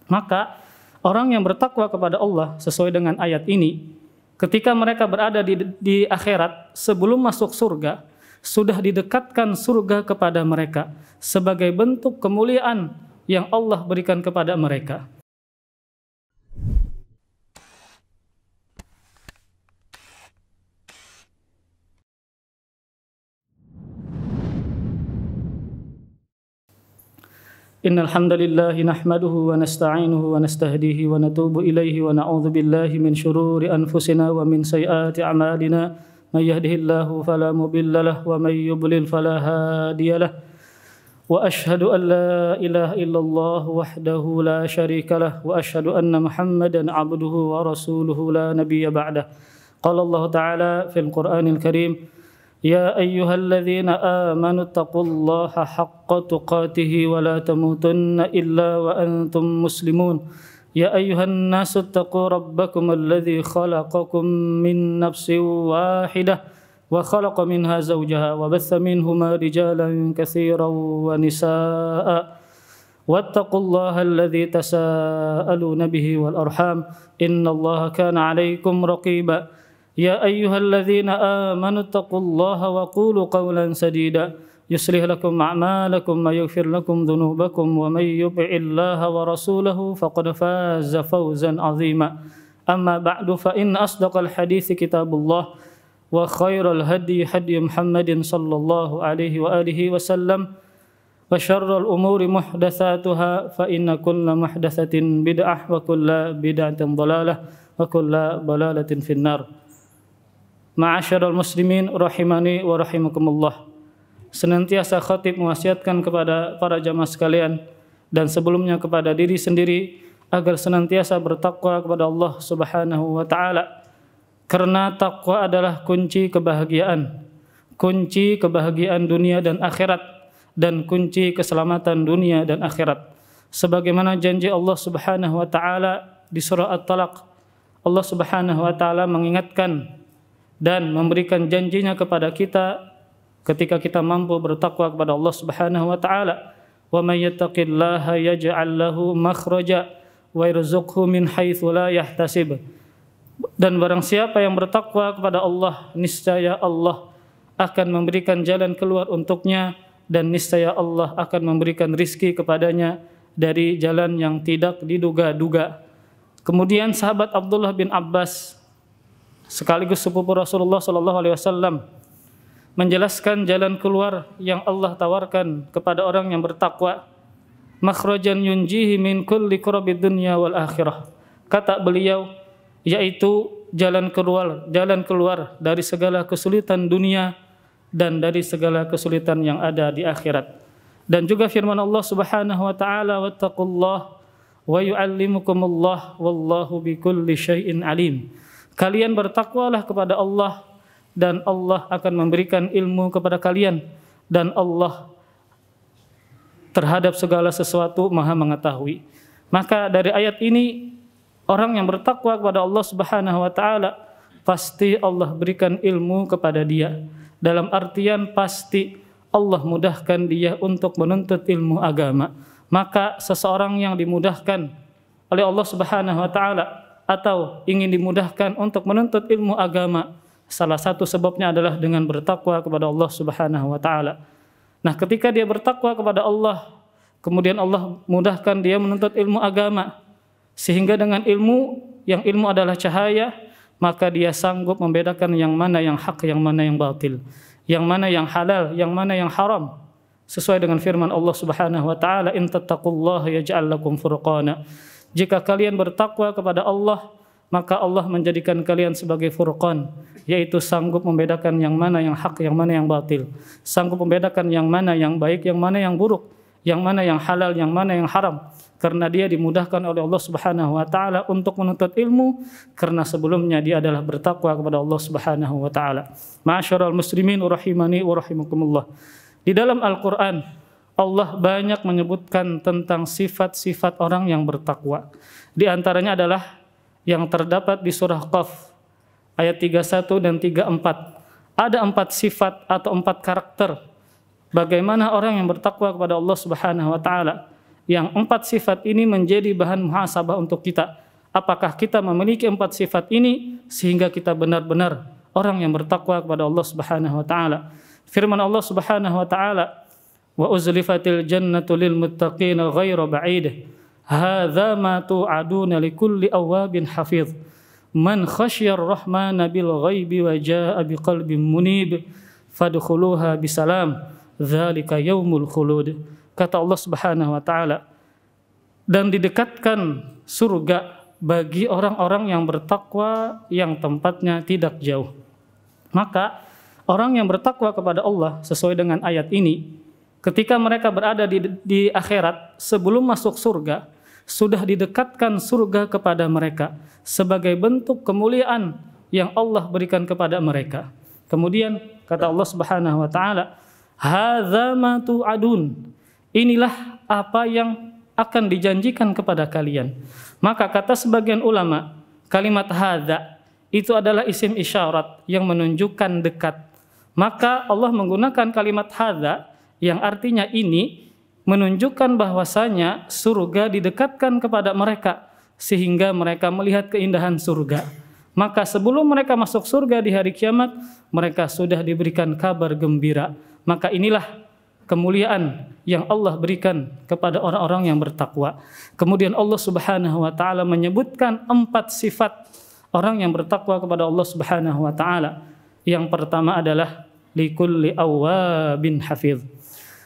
Maka orang yang bertakwa kepada Allah sesuai dengan ayat ini, ketika mereka berada di akhirat, sebelum masuk surga, sudah didekatkan surga kepada mereka sebagai bentuk kemuliaan yang Allah berikan kepada mereka. Innal hamdalillah nahmaduhu wa nasta'inuhu wa nastahdihi wa natubu ilaihi wa na'udzu billahi min shururi anfusina wa min sayyiati a'malina may yahdihillahu fala mudilla lahu wa may yudlil fala hadiya lahu wa ashhadu an la ilaha illallah wahdahu la syarika lahu wa ashhadu anna Muhammadan 'abduhu wa rasuluhu la nabiyya ba'dah. Qala Allah ta'ala fil Qur'anil Karim: يا أيها الذين آمنوا اتقوا الله حق تقاته ولا تموتن إلا وأنتم مسلمون يا أيها الناس اتقوا ربكم الذي خلقكم من نفس واحدة وخلق منها زوجها وبث منهما رجالا كثيرا ونساء واتقوا الله الذي تساءلون به والأرحام إن الله كان عليكم رقيبا يا أيها الذين آمنوا اتقوا الله وقولوا قولا سديدا يصلح لكم أعمالكم ويغفر لكم ذنوبكم ومن يطع الله ورسوله فقد فاز فوزا عظيما أما بعد فإن أصدق الحديث كتاب الله وخير الهدي هدي محمد صلى الله عليه وآله وسلم وشر الأمور محدثاتها فإن كل محدثة بدعة وكل بدعة ضلالة وكل ضلالة في النار. Ma'asyiral muslimin rahimani wa rahimakumullah. Senantiasa khatib mewasiatkan kepada para jamaah sekalian dan sebelumnya kepada diri sendiri agar senantiasa bertakwa kepada Allah Subhanahu wa taala. Karena takwa adalah kunci kebahagiaan dunia dan akhirat dan kunci keselamatan dunia dan akhirat. Sebagaimana janji Allah Subhanahu wa taala di surah At-Talaq, Allah Subhanahu wa taala mengingatkan dan memberikan janjinya kepada kita ketika kita mampu bertakwa kepada Allah Subhanahu wa taala. Wa may yattaqillaha yaj'al lahu makhraja wa yarzuqhu min haitsu la yahtasib. Dan barang siapa yang bertakwa kepada Allah, niscaya Allah akan memberikan jalan keluar untuknya dan niscaya Allah akan memberikan rizki kepadanya dari jalan yang tidak diduga-duga. Kemudian sahabat Abdullah bin Abbas sekaligus sepupu Rasulullah SAW menjelaskan jalan keluar yang Allah tawarkan kepada orang yang bertakwa. Makhrajan yunjihi min kulli kurabid dunya wal akhirah. Kata beliau, yaitu jalan keluar dari segala kesulitan dunia dan dari segala kesulitan yang ada di akhirat. Dan juga firman Allah Subhanahu wa taala, wattaqullah wa yu'allimukumullah wallahu bikulli syai'in alim. Kalian bertakwalah kepada Allah dan Allah akan memberikan ilmu kepada kalian dan Allah terhadap segala sesuatu Maha mengetahui. Maka dari ayat ini orang yang bertakwa kepada Allah Subhanahu wa taala pasti Allah berikan ilmu kepada dia. Dalam artian pasti Allah mudahkan dia untuk menuntut ilmu agama. Maka seseorang yang dimudahkan oleh Allah Subhanahu wa taala atau ingin dimudahkan untuk menuntut ilmu agama, salah satu sebabnya adalah dengan bertakwa kepada Allah Subhanahu wa taala. Nah, ketika dia bertakwa kepada Allah, kemudian Allah mudahkan dia menuntut ilmu agama, sehingga dengan ilmu adalah cahaya, maka dia sanggup membedakan yang mana yang hak, yang mana yang batil, yang mana yang halal, yang mana yang haram. Sesuai dengan firman Allah Subhanahu wa taala, in tattaqullaha yaj'al lakum furqana. Jika kalian bertakwa kepada Allah, maka Allah menjadikan kalian sebagai furqan, yaitu sanggup membedakan yang mana yang hak, yang mana yang batil, sanggup membedakan yang mana yang baik, yang mana yang buruk, yang mana yang halal, yang mana yang haram. Karena dia dimudahkan oleh Allah Subhanahu wa taala untuk menuntut ilmu, karena sebelumnya dia adalah bertakwa kepada Allah Subhanahu wa taala. Ma'asyiral muslimin rahimani wa rahimakumullah. Di dalam Al-Qur'an Allah banyak menyebutkan tentang sifat-sifat orang yang bertakwa. Di antaranya adalah yang terdapat di surah Qaf ayat 31 dan 34. Ada 4 sifat atau 4 karakter bagaimana orang yang bertakwa kepada Allah Subhanahu wa taala. yang 4 sifat ini menjadi bahan muhasabah untuk kita. Apakah kita memiliki 4 sifat ini sehingga kita benar-benar orang yang bertakwa kepada Allah Subhanahu wa taala. Firman Allah Subhanahu wa taala, "Wa uzlifatil jannatu lil muttaqina ghairu ba'id. Hadza ma tu'aduna likulli awwabin hafiz. Man khasyar rahmana bil ghaibi wa jaa'a biqalbin munib fadkhuluha bisalam. Dzalika yaumul khulud." Kata Allah Subhanahu wa taala, dan didekatkan surga bagi orang-orang yang bertakwa yang tempatnya tidak jauh. Maka orang yang bertakwa kepada Allah sesuai dengan ayat ini, ketika mereka berada di akhirat sebelum masuk surga, sudah didekatkan surga kepada mereka sebagai bentuk kemuliaan yang Allah berikan kepada mereka. Kemudian kata Allah Subhanahu wa taala, "Hadza ma tu'adun." Inilah apa yang akan dijanjikan kepada kalian. Maka kata sebagian ulama, kalimat hadza itu adalah isim isyarat yang menunjukkan dekat. Maka Allah menggunakan kalimat hadza yang artinya ini menunjukkan bahwasanya surga didekatkan kepada mereka sehingga mereka melihat keindahan surga. Maka sebelum mereka masuk surga di hari kiamat, mereka sudah diberikan kabar gembira. Maka inilah kemuliaan yang Allah berikan kepada orang-orang yang bertakwa. Kemudian Allah Subhanahu wa taala menyebutkan 4 sifat orang yang bertakwa kepada Allah Subhanahu wa taala. Yang pertama adalah likulli awwabin hafiz.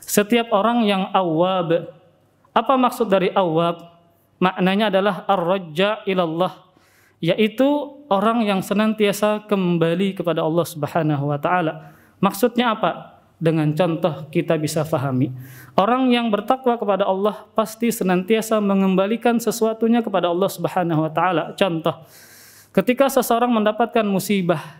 Setiap orang yang awwab. Apa maksud dari awwab? Maknanya adalah ar-rajja ilallah, yaitu orang yang senantiasa kembali kepada Allah Subhanahu wa taala. Maksudnya apa? Dengan contoh kita bisa fahami. Orang yang bertakwa kepada Allah pasti senantiasa mengembalikan sesuatunya kepada Allah Subhanahu wa taala. Contoh, ketika seseorang mendapatkan musibah,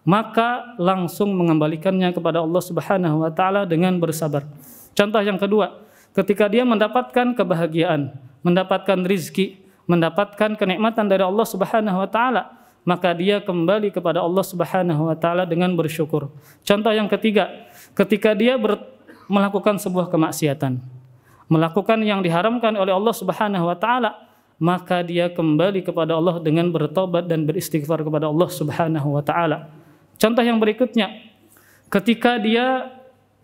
maka langsung mengembalikannya kepada Allah Subhanahu wa taala dengan bersabar. Contoh yang kedua, ketika dia mendapatkan kebahagiaan, mendapatkan rizki, mendapatkan kenikmatan dari Allah Subhanahu wa taala, maka dia kembali kepada Allah Subhanahu wa taala dengan bersyukur. Contoh yang ketiga, ketika dia melakukan sebuah kemaksiatan, melakukan yang diharamkan oleh Allah Subhanahu wa taala, maka dia kembali kepada Allah dengan bertobat dan beristighfar kepada Allah Subhanahu wa taala. Contoh yang berikutnya, ketika dia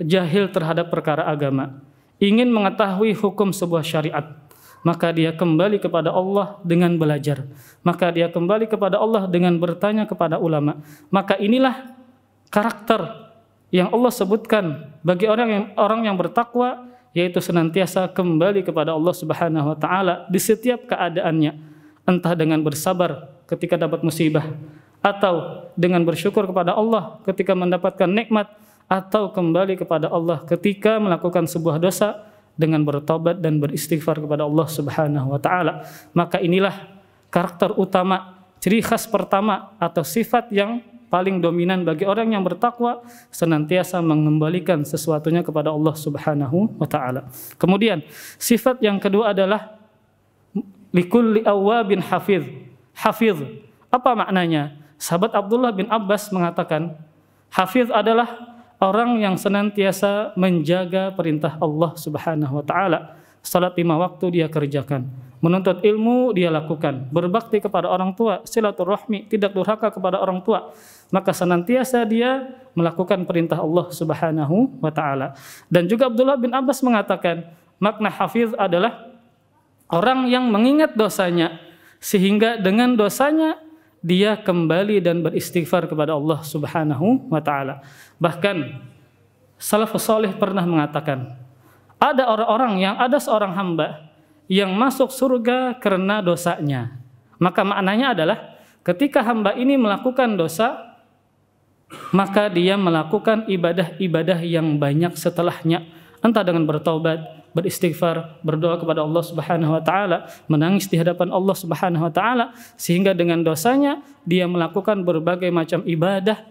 jahil terhadap perkara agama, ingin mengetahui hukum sebuah syariat, maka dia kembali kepada Allah dengan belajar. Maka dia kembali kepada Allah dengan bertanya kepada ulama. Maka inilah karakter yang Allah sebutkan bagi orang yang bertakwa, yaitu senantiasa kembali kepada Allah Subhanahu wa taala di setiap keadaannya, entah dengan bersabar ketika dapat musibah, atau dengan bersyukur kepada Allah ketika mendapatkan nikmat, atau kembali kepada Allah ketika melakukan sebuah dosa dengan bertobat dan beristighfar kepada Allah Subhanahu wa taala. Maka inilah karakter utama, ciri khas pertama atau sifat yang paling dominan bagi orang yang bertakwa, senantiasa mengembalikan sesuatunya kepada Allah Subhanahu wa taala. Kemudian sifat yang kedua adalah likulli awwabin hafiz. Hafiz, apa maknanya? Sahabat Abdullah bin Abbas mengatakan, hafiz adalah orang yang senantiasa menjaga perintah Allah Subhanahu wa taala. Salat 5 waktu dia kerjakan, menuntut ilmu dia lakukan, berbakti kepada orang tua, silaturahmi, tidak durhaka kepada orang tua. Maka senantiasa dia melakukan perintah Allah Subhanahu wa taala. Dan juga Abdullah bin Abbas mengatakan, makna hafiz adalah orang yang mengingat dosanya sehingga dengan dosanya dia kembali dan beristighfar kepada Allah Subhanahu wa taala. Bahkan salafus saleh pernah mengatakan, ada seorang hamba yang masuk surga karena dosanya. Maka maknanya adalah ketika hamba ini melakukan dosa, maka dia melakukan ibadah-ibadah yang banyak setelahnya, entah dengan bertaubat, beristighfar, berdoa kepada Allah Subhanahu wa taala, menangis di hadapan Allah Subhanahu wa taala, sehingga dengan dosanya dia melakukan berbagai macam ibadah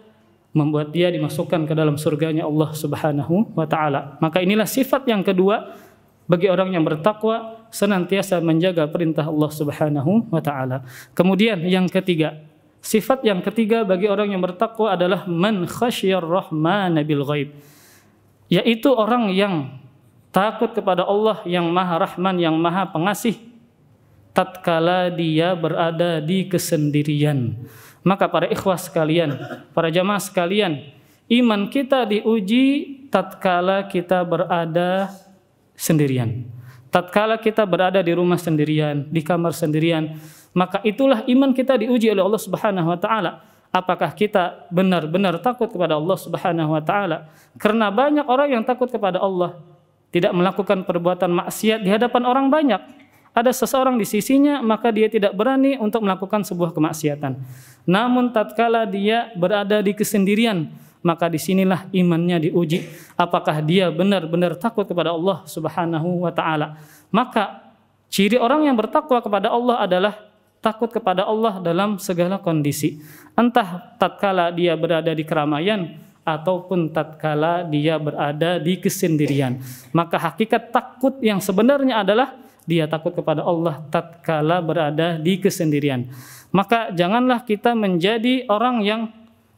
membuat dia dimasukkan ke dalam surganya Allah Subhanahu wa taala. Maka inilah sifat yang kedua bagi orang yang bertakwa, senantiasa menjaga perintah Allah Subhanahu wa taala. Kemudian yang ketiga, sifat yang ketiga bagi orang yang bertakwa adalah man khasyar rahmana bil ghaib, yaitu orang yang takut kepada Allah yang Maha Rahman, yang Maha Pengasih, tatkala dia berada di kesendirian. Maka para ikhwah sekalian, para jamaah sekalian, iman kita diuji tatkala kita berada sendirian. Tatkala kita berada di rumah sendirian, di kamar sendirian, maka itulah iman kita diuji oleh Allah Subhanahu wa taala. Apakah kita benar-benar takut kepada Allah Subhanahu wa taala? Karena banyak orang yang takut kepada Allah, tidak melakukan perbuatan maksiat di hadapan orang banyak. Ada seseorang di sisinya, maka dia tidak berani untuk melakukan sebuah kemaksiatan. Namun tatkala dia berada di kesendirian, maka disinilah imannya diuji. Apakah dia benar-benar takut kepada Allah Subhanahu wa taala? Maka ciri orang yang bertakwa kepada Allah adalah takut kepada Allah dalam segala kondisi. Entah tatkala dia berada di keramaian ataupun tatkala dia berada di kesendirian. Maka hakikat takut yang sebenarnya adalah dia takut kepada Allah tatkala berada di kesendirian. Maka janganlah kita menjadi orang yang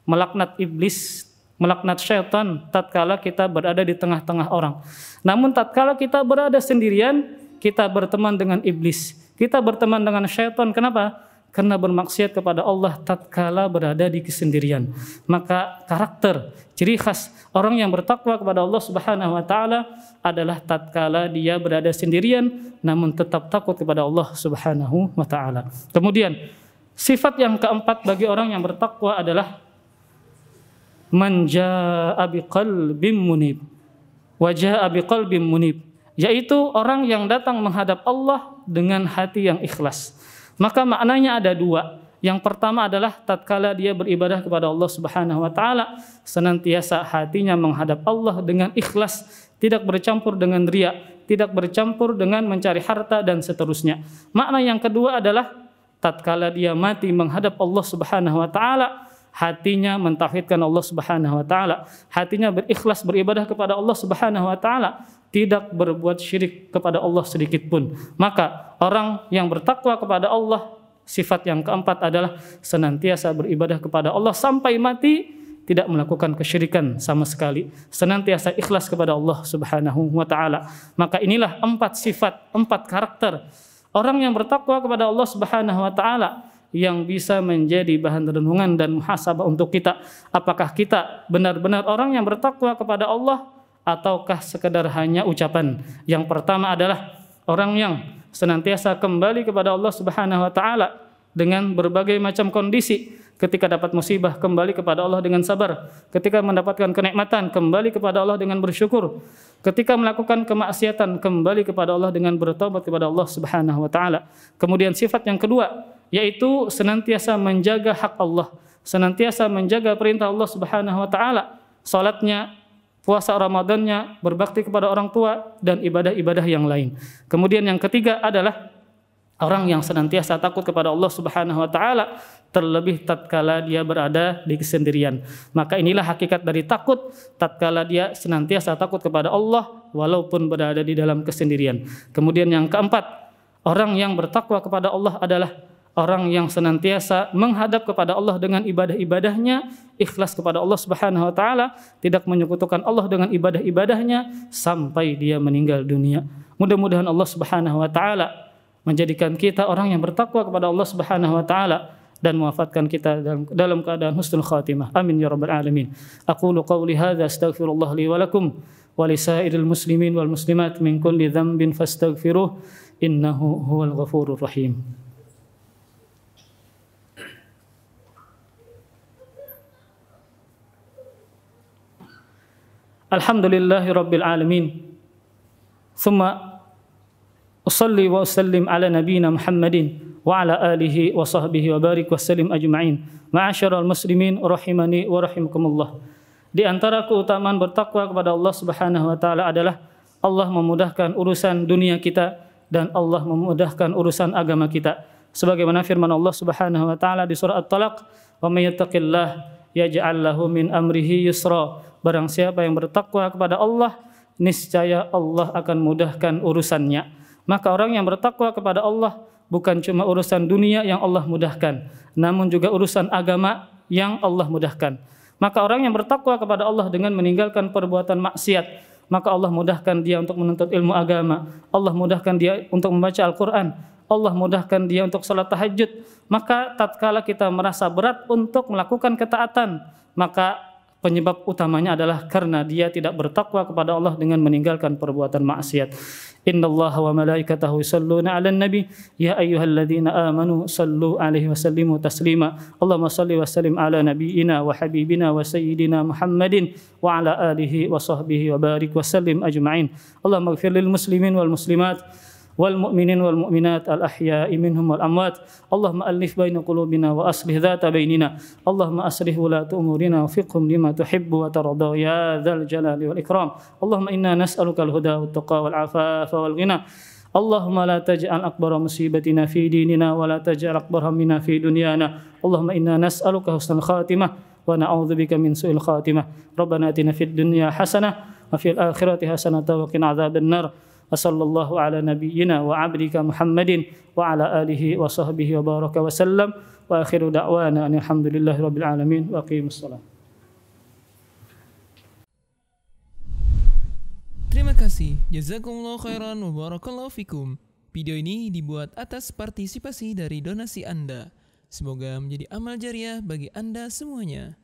melaknat iblis, melaknat syaitan tatkala kita berada di tengah-tengah orang. Namun tatkala kita berada sendirian, kita berteman dengan iblis, kita berteman dengan syaitan. Kenapa? Karena bermaksiat kepada Allah tatkala berada di kesendirian. Maka karakter, ciri khas orang yang bertakwa kepada Allah Subhanahu wa taala adalah tatkala dia berada sendirian namun tetap takut kepada Allah Subhanahu wa taala. Kemudian sifat yang keempat bagi orang yang bertakwa adalah man jaa'a biqalbin munib wa jaa'a biqalbin munib, yaitu orang yang datang menghadap Allah dengan hati yang ikhlas. Maka maknanya ada dua. Yang pertama adalah tatkala dia beribadah kepada Allah Subhanahu wa taala, senantiasa hatinya menghadap Allah dengan ikhlas, tidak bercampur dengan riya, tidak bercampur dengan mencari harta dan seterusnya. Makna yang kedua adalah tatkala dia mati menghadap Allah Subhanahu wa taala, hatinya mentauhidkan Allah Subhanahu wa taala, hatinya berikhlas beribadah kepada Allah Subhanahu wa taala, tidak berbuat syirik kepada Allah sedikit pun. Maka orang yang bertakwa kepada Allah, sifat yang keempat adalah senantiasa beribadah kepada Allah sampai mati, tidak melakukan kesyirikan sama sekali, senantiasa ikhlas kepada Allah Subhanahu wa taala. Maka inilah empat sifat, empat karakter orang yang bertakwa kepada Allah Subhanahu wa taala yang bisa menjadi bahan renungan dan muhasabah untuk kita. Apakah kita benar-benar orang yang bertakwa kepada Allah ataukah sekedar hanya ucapan? Yang pertama adalah orang yang senantiasa kembali kepada Allah Subhanahu wa taala dengan berbagai macam kondisi. Ketika dapat musibah, kembali kepada Allah dengan sabar. Ketika mendapatkan kenikmatan, kembali kepada Allah dengan bersyukur. Ketika melakukan kemaksiatan, kembali kepada Allah dengan bertobat kepada Allah Subhanahu wa taala. Kemudian sifat yang kedua, yaitu senantiasa menjaga hak Allah, senantiasa menjaga perintah Allah Subhanahu wa taala. Salatnya, puasa Ramadannya, berbakti kepada orang tua dan ibadah-ibadah yang lain. Kemudian yang ketiga adalah orang yang senantiasa takut kepada Allah Subhanahu wa taala, terlebih tatkala dia berada di kesendirian. Maka inilah hakikat dari takut, tatkala dia senantiasa takut kepada Allah walaupun berada di dalam kesendirian. Kemudian yang keempat, orang yang bertakwa kepada Allah adalah orang yang senantiasa menghadap kepada Allah dengan ibadah-ibadahnya, ikhlas kepada Allah Subhanahu wa taala, tidak menyekutukan Allah dengan ibadah-ibadahnya sampai dia meninggal dunia. Mudah-mudahan Allah Subhanahu wa taala menjadikan kita orang yang bertakwa kepada Allah Subhanahu wa taala dan mewafatkan kita dalam keadaan husnul khatimah. Amin ya rabbal alamin. Aqulu qawli hadza astaghfirullah li wa lakum wa lisairil muslimin wal muslimat min kulli dhanbin fastaghfiruh innahu huwal ghafurur rahim. Alhamdulillahi rabbil alamin. Thumma usalli wa usallim ala nabiyyina Muhammadin wa ala alihi wa sahbihi wa barik wa sallim ajma'in. Ma'asyiral muslimin rahimani wa rahimakumullah. Di antara keutamaan bertakwa kepada Allah Subhanahu wa taala adalah Allah memudahkan urusan dunia kita dan Allah memudahkan urusan agama kita. Sebagaimana firman Allah Subhanahu wa taala di surah At-Talaq, "Wa may yattaqillah yaj'al lahu min amrihi yusra." Barang siapa yang bertakwa kepada Allah, niscaya Allah akan mudahkan urusannya. Maka orang yang bertakwa kepada Allah bukan cuma urusan dunia yang Allah mudahkan, namun juga urusan agama yang Allah mudahkan. Maka orang yang bertakwa kepada Allah dengan meninggalkan perbuatan maksiat, maka Allah mudahkan dia untuk menuntut ilmu agama, Allah mudahkan dia untuk membaca Al-Quran, Allah mudahkan dia untuk salat tahajud. Maka tatkala kita merasa berat untuk melakukan ketaatan, maka penyebab utamanya adalah karena dia tidak bertakwa kepada Allah dengan meninggalkan perbuatan maksiat. Innallaha wa malaikatahu yusholluna 'alan nabi ya ayyuhalladzina amanu shallu 'alaihi wa sallimu taslima. Allahumma shalli wa sallim 'ala nabiyyina wa habibina wa sayyidina Muhammadin wa 'ala alihi wa sahbihi wa barik wa sallim ajma'in. Allahumma ighfir lil muslimin wal muslimat والمؤمنين والمؤمنات الأحياء منهم والأموات اللهم ألف بين قلوبنا وأصلح ذات بيننا اللهم أصلح ولاة أمورنا وفقهم لما تحب وترضى يا ذا الجلال والإكرام اللهم إنا نسألك الهدى والتقى والعفاف والغنى اللهم لا تجعل أكبر مصيبتنا في ديننا ولا تجعل أكبر همنا في دنيانا اللهم إنا نسألك حسن الخاتمة ونعوذ بك من سوء الخاتمة ربنا آتنا في الدنيا حسنة وفي الآخرة حسنة وقنا عذاب النار وصلى الله على نبينا وعبدك محمد وعلى آله وصحبه وبارك وسلم وآخر دعوانا أن الحمد لله رب العالمين وأقيموا الصلاة. Terima kasih. Jazakumullah khairan wa barakallahu fikum. Video ini dibuat atas partisipasi dari donasi Anda. Semoga menjadi amal jariah bagi Anda semuanya.